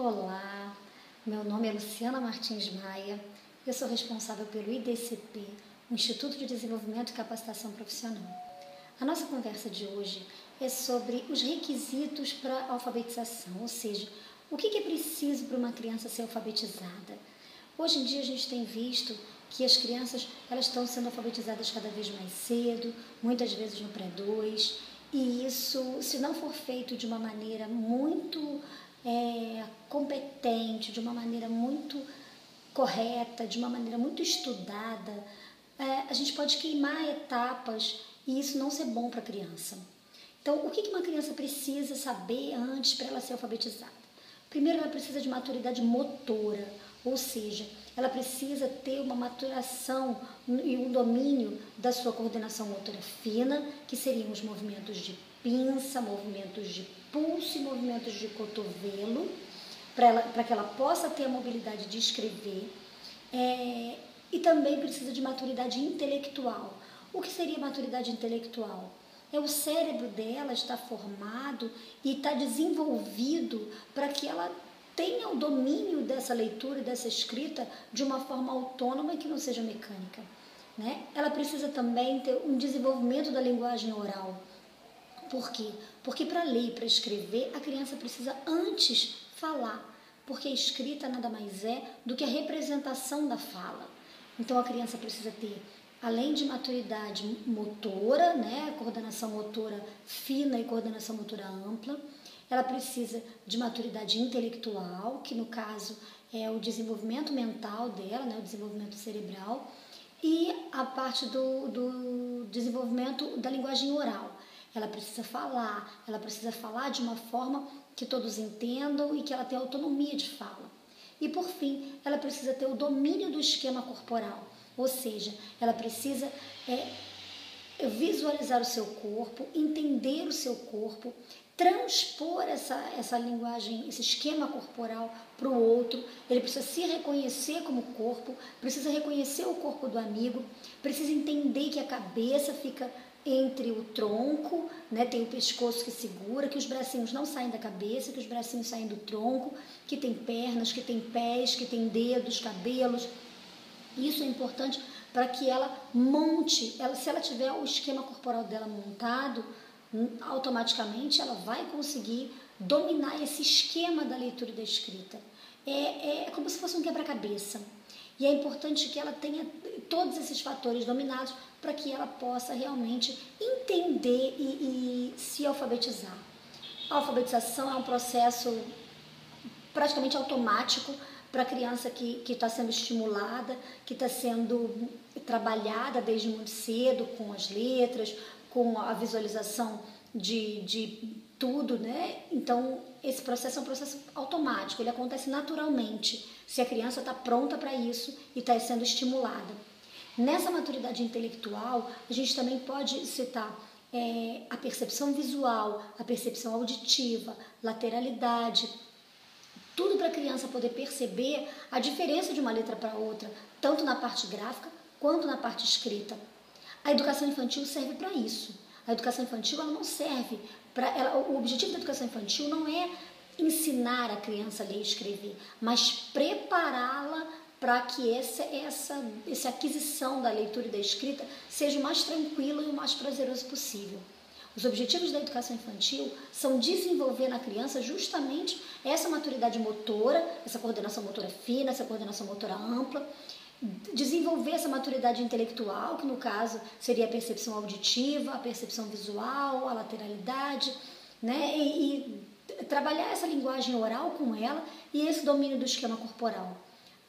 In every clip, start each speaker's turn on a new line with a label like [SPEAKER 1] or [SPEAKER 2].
[SPEAKER 1] Olá, meu nome é Luciana Martins Maia, eu sou responsável pelo IDCP, o Instituto de Desenvolvimento e Capacitação Profissional. A nossa conversa de hoje é sobre os requisitos para a alfabetização, ou seja, o que é preciso para uma criança ser alfabetizada. Hoje em dia a gente tem visto que as crianças elas estão sendo alfabetizadas cada vez mais cedo, muitas vezes no pré-2, e isso, se não for feito de uma maneira muito competente, de uma maneira muito correta, de uma maneira muito estudada, a gente pode queimar etapas e isso não ser bom para a criança. Então, o que uma criança precisa saber antes para ela ser alfabetizada? Primeiro, ela precisa de maturidade motora, ou seja, ela precisa ter uma maturação e um domínio da sua coordenação motora fina, que seriam os movimentos de pinça, movimentos de pulso e movimentos de cotovelo, para que ela possa ter a mobilidade de escrever. E também precisa de maturidade intelectual. O que seria maturidade intelectual? É o cérebro dela estar formado e estar desenvolvido para que ela tenha o domínio dessa leitura e dessa escrita de uma forma autônoma e que não seja mecânica, né? Ela precisa também ter um desenvolvimento da linguagem oral. Por quê? Porque para ler e para escrever, a criança precisa antes falar, porque a escrita nada mais é do que a representação da fala. Então a criança precisa ter, além de maturidade motora, né, coordenação motora fina e coordenação motora ampla, ela precisa de maturidade intelectual, que no caso é o desenvolvimento mental dela, né, o desenvolvimento cerebral, e a parte do desenvolvimento da linguagem oral. Ela precisa falar de uma forma que todos entendam e que ela tenha autonomia de fala. E por fim, ela precisa ter o domínio do esquema corporal, ou seja, ela precisa visualizar o seu corpo, entender o seu corpo, transpor essa linguagem, esse esquema corporal para o outro. Ele precisa se reconhecer como corpo, precisa reconhecer o corpo do amigo, precisa entender que a cabeça fica entre o tronco, né, tem o pescoço que segura, que os bracinhos não saem da cabeça, que os bracinhos saem do tronco, que tem pernas, que tem pés, que tem dedos, cabelos. Isso é importante para que ela monte, se ela tiver o esquema corporal dela montado, automaticamente ela vai conseguir dominar esse esquema da leitura e da escrita. É como se fosse um quebra-cabeça. E é importante que ela tenha todos esses fatores dominados para que ela possa realmente entender e se alfabetizar. A alfabetização é um processo praticamente automático para a criança que está sendo estimulada, que está sendo trabalhada desde muito cedo com as letras, com a visualização de tudo, né? Então, esse processo é um processo automático, ele acontece naturalmente, se a criança está pronta para isso e está sendo estimulada. Nessa maturidade intelectual, a gente também pode citar a percepção visual, a percepção auditiva, lateralidade, tudo para a criança poder perceber a diferença de uma letra para outra, tanto na parte gráfica quanto na parte escrita. A educação infantil serve para isso. A educação infantil ela não serve para... O objetivo da educação infantil não é ensinar a criança a ler e escrever, mas prepará-la para que essa aquisição da leitura e da escrita seja o mais tranquilo e o mais prazeroso possível. Os objetivos da educação infantil são desenvolver na criança justamente essa maturidade motora, essa coordenação motora fina, essa coordenação motora ampla, desenvolver essa maturidade intelectual, que no caso seria a percepção auditiva, a percepção visual, a lateralidade, né? E trabalhar essa linguagem oral com ela e esse domínio do esquema corporal.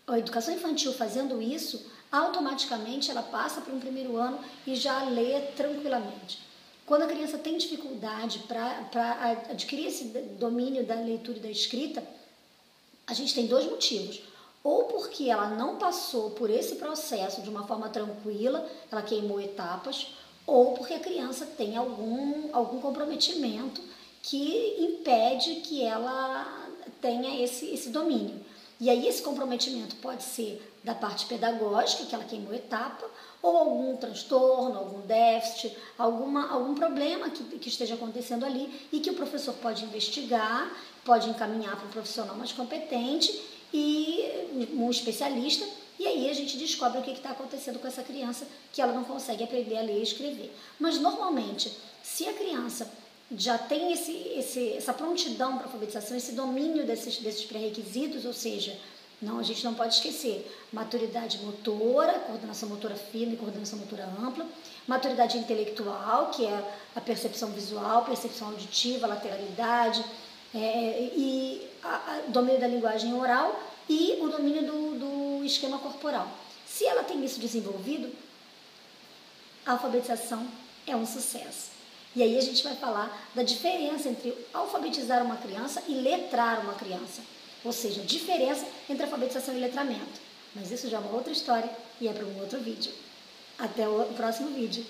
[SPEAKER 1] A educação infantil fazendo isso, automaticamente ela passa para um primeiro ano e já lê tranquilamente. Quando a criança tem dificuldade para adquirir esse domínio da leitura e da escrita, a gente tem dois motivos. Ou porque ela não passou por esse processo de uma forma tranquila, ela queimou etapas, ou porque a criança tem algum comprometimento que impede que ela tenha esse domínio. E aí esse comprometimento pode ser da parte pedagógica, que ela queimou etapa, ou algum transtorno, algum déficit, algum problema que esteja acontecendo ali e que o professor pode investigar pode encaminhar para um profissional mais competente e um especialista, e aí a gente descobre o que está acontecendo com essa criança, que ela não consegue aprender a ler e escrever. Mas normalmente, se a criança já tem essa prontidão para alfabetização, esse domínio desses pré-requisitos, ou seja, a gente não pode esquecer maturidade motora, coordenação motora fina e coordenação motora ampla, maturidade intelectual, que é a percepção visual, percepção auditiva, lateralidade, e domínio da linguagem oral e o domínio do esquema corporal. Se ela tem isso desenvolvido, a alfabetização é um sucesso. E aí a gente vai falar da diferença entre alfabetizar uma criança e letrar uma criança. Ou seja, a diferença entre alfabetização e letramento. Mas isso já é uma outra história e é para um outro vídeo. Até o próximo vídeo.